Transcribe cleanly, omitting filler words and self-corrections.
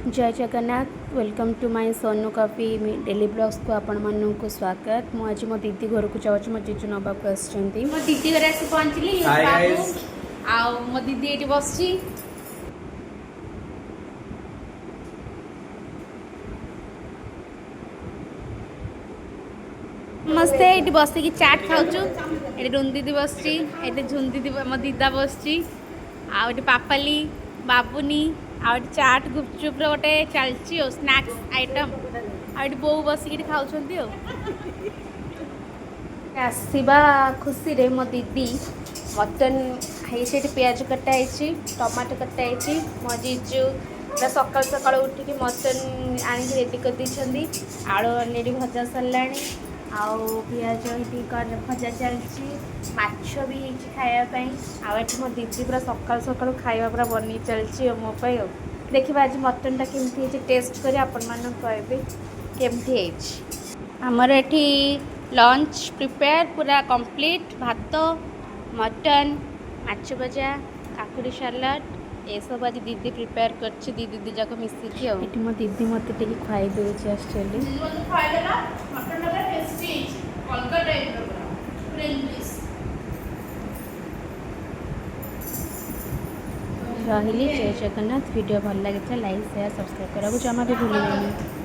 जय Jagannath welcome to my Sonu coffee daily blogs को आपण मानक स्वागत मु आज मो दीदी घर को जाऊँ मो जीजू नवा को आसछंती मो दीदी घर आसी पहुँचली बाबू आ मो दीदी एठी बसची मस्ते ये बस की चाट खाऊँ ये रुन दीदी बसची ये झुन दीदी मो दीदा बसची आउट पापाली बाबुनी आउट चाट गुपचुप गोटे चलची स्नैक्स आइटम आउट बो बसिक खाऊँ आसवा खुशी रे मो दीदी मटन है पियाज कटाई टमाटो कटाई मो जीजू पूरा सकाल सकाल उठिक मटन आनी रेडी कर दी आलू अलरेडी भजा सरला आउ पियाज ये भजा चलती माछ भी खायापाई आठ मो दीदी पूरा सकाल सकाल खाଇବା पूरा बनी चलती मो देखा आज मटनटा केमती टेस्ट कर आपण मान कहबे केमती आमर एठी लंच प्रिपेयर पूरा कंप्लीट भात मटन माछ भजा काकुड़ी सलाड ये सब आज दीदी प्रिपेयर कर दीदी जाक मिसिकी ये मो दीदी मत खाई दूसरी एक्चुअली रही जय जगन्नाथ वीडियो भल लगी लाइक शेयर सब्सक्राइब करा जमा भी भूल